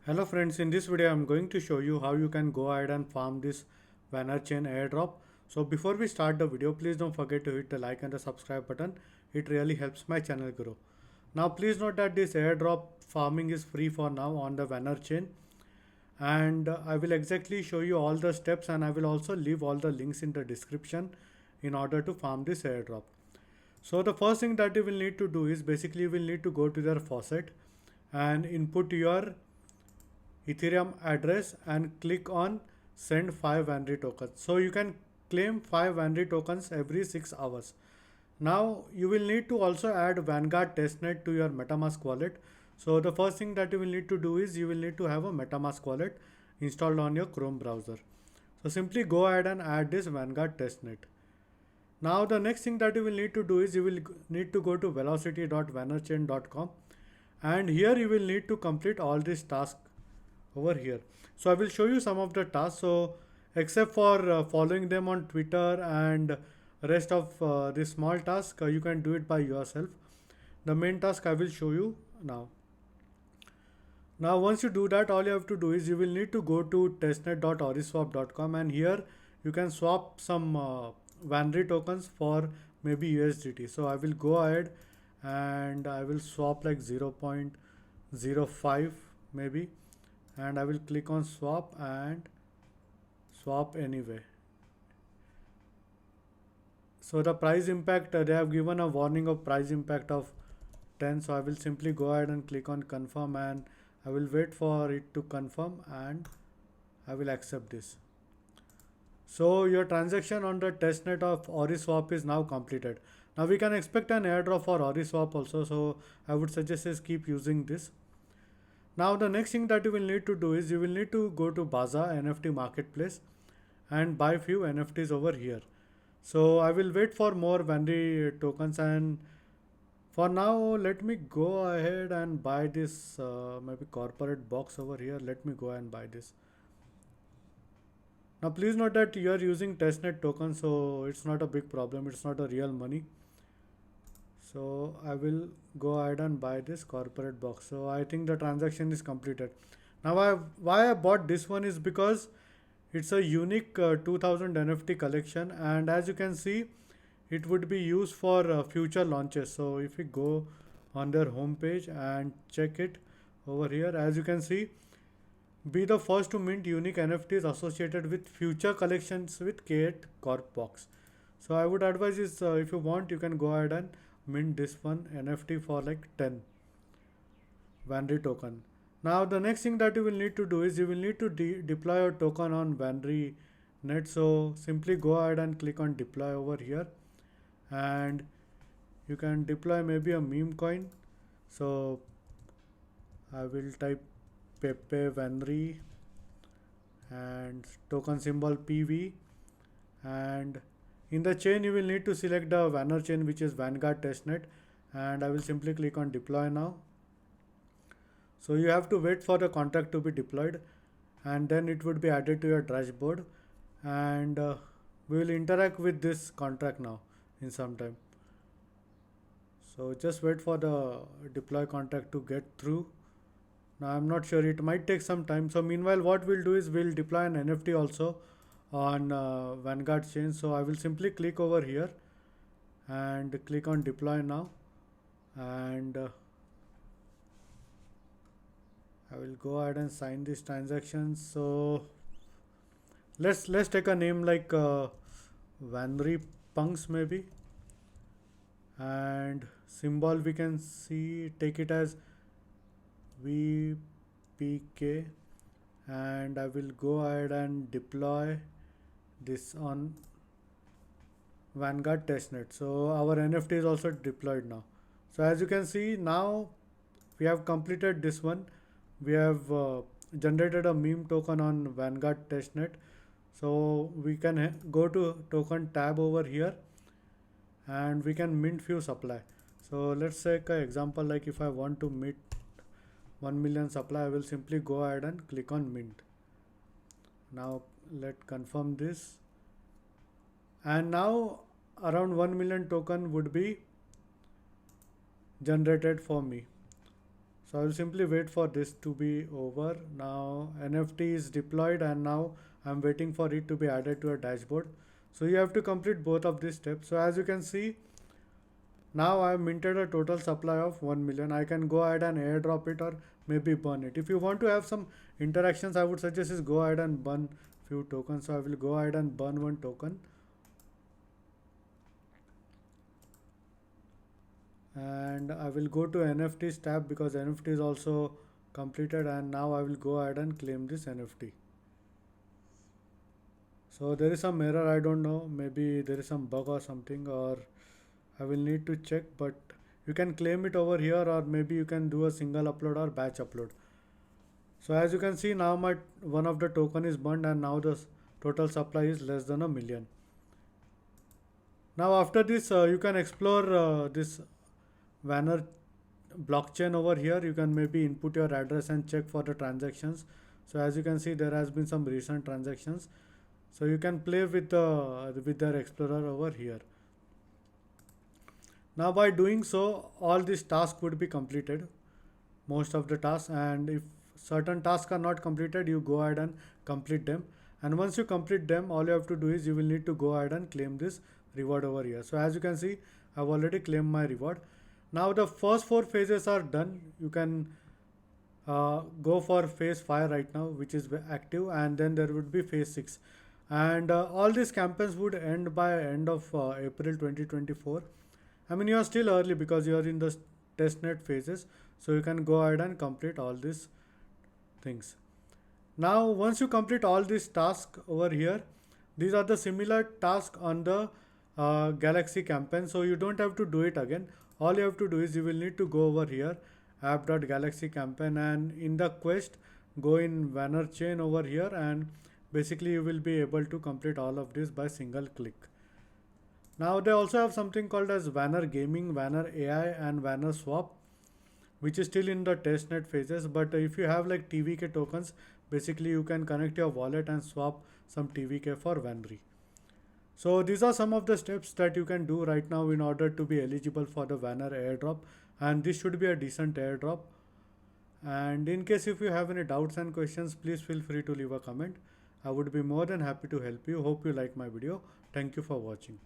Hello friends, in this video I'm going to show you how you can go ahead and farm this Berachain airdrop. So before we start the video, please don't forget to hit the like and the subscribe button. It really helps my channel grow. Now please note that this airdrop farming is free for now on the Berachain, and I will exactly show you all the steps, and I will also leave all the links in the description in order to farm this airdrop. So the first thing that you will need to do is basically you will need to go to your faucet and input your Ethereum address and click on send 5 VANRY tokens. So you can claim 5 VANRY tokens every 6 hours. Now you will need to also add Vanguard testnet to your MetaMask wallet. So the first thing that you will need to do is you will need to have a MetaMask wallet installed on your Chrome browser. So simply go ahead and add this Vanguard testnet. Now the next thing that you will need to do is you will need to go to velocity.vanarchain.com, and here you will need to complete all these tasks over here. So I will show you some of the tasks. So except for following them on Twitter and rest of this small task, you can do it by yourself. The main task I will show you now. Now once you do that, all you have to do is you will need to go to testnet.oriswap.com, and here you can swap some VANRY tokens for maybe USDT. So I will go ahead and I will swap like 0.05 maybe, and I will click on swap and swap anyway. So the price impact, they have given a warning of price impact of 10. So I will simply go ahead and click on confirm, and I will wait for it to confirm, and I will accept this. So your transaction on the testnet of Oriswap is now completed. Now we can expect an airdrop for Oriswap also. So I would suggest is keep using this. Now the next thing that you will need to do is you will need to go to Baza NFT marketplace and buy few NFTs over here. So I will wait for more VANRY tokens, and for now let me go ahead and buy this maybe corporate box over here. Let me go and buy this. Now please note that you are using testnet token, so it's not a big problem. It's not a real money. So I will go ahead and buy this corporate box. So I think the transaction is completed. Now why I bought this one is because it's a unique 2000 NFT collection, and as you can see, it would be used for future launches. So if we go on their homepage and check it over here, as you can see, be the first to mint unique NFTs associated with future collections with K8 Corp box. So I would advise is if you want, you can go ahead and mint this one NFT for like 10 VANRY token. Now the next thing that you will need to do is you will need to deploy your token on VANRY net. So simply go ahead and click on deploy over here, and you can deploy maybe a meme coin. So I will type Pepe VANRY and token symbol PV, and in the chain you will need to select the Vanar chain, which is Vanguard testnet, and I will simply click on deploy now. So you have to wait for the contract to be deployed, and then it would be added to your dashboard, and we will interact with this contract now in some time. So just wait for the deploy contract to get through. Now I'm not sure, it might take some time. So meanwhile what we'll do is we'll deploy an NFT also on Vanguard chain. So I will simply click over here and click on deploy now, and I will go ahead and sign this transaction. So let's take a name like VANRY punks maybe, and symbol we can see, take it as VPK, and I will go ahead and deploy this on Vanguard testnet. So our NFT is also deployed now. So as you can see, now we have completed this one. We have generated a meme token on Vanguard testnet. So we can go to token tab over here, and we can mint few supply. So let's take an example, like if I want to mint 1 million supply, I will simply go ahead and click on mint. Now let's confirm this, and now around 1 million token would be generated for me. So I will simply wait for this to be over. Now NFT is deployed and now I'm waiting for it to be added to a dashboard. So you have to complete both of these steps. So as you can see, now I have minted a total supply of 1 million. I can go ahead and airdrop it or maybe burn it. If you want to have some interactions, I would suggest is go ahead and burn few tokens. So I will go ahead and burn one token. And I will go to NFTs tab because NFT is also completed, and now I will go ahead and claim this NFT. So there is some error, I don't know, maybe there is some bug or something, or I will need to check, but you can claim it over here, or maybe you can do a single upload or batch upload. So as you can see, now my one of the token is burned and now the total supply is less than a million. Now after this, you can explore this Vanar blockchain over here. You can maybe input your address and check for the transactions. So as you can see, there has been some recent transactions. So you can play with their explorer over here. Now by doing so, all these tasks would be completed, most of the tasks, and if certain tasks are not completed, you go ahead and complete them. And once you complete them, all you have to do is you will need to go ahead and claim this reward over here. So as you can see, I've already claimed my reward. Now the first 4 phases are done. You can go for phase 5 right now, which is active, and then there would be phase 6, and all these campaigns would end by end of April 2024. I mean, you are still early because you are in the testnet phases, so you can go ahead and complete all these things. Now once you complete all these tasks over here, these are the similar tasks on the Galaxy campaign, so you don't have to do it again. All you have to do is you will need to go over here, app.galaxy campaign, and in the quest go in Vanar chain over here, and basically you will be able to complete all of this by single click. Now they also have something called as Vanar Gaming, Vanar AI, and Vanar Swap, which is still in the testnet phases. But if you have like TVK tokens, basically you can connect your wallet and swap some TVK for VANRY. So these are some of the steps that you can do right now in order to be eligible for the Vanar airdrop, and this should be a decent airdrop. And in case if you have any doubts and questions, please feel free to leave a comment. I would be more than happy to help you. Hope you like my video. Thank you for watching.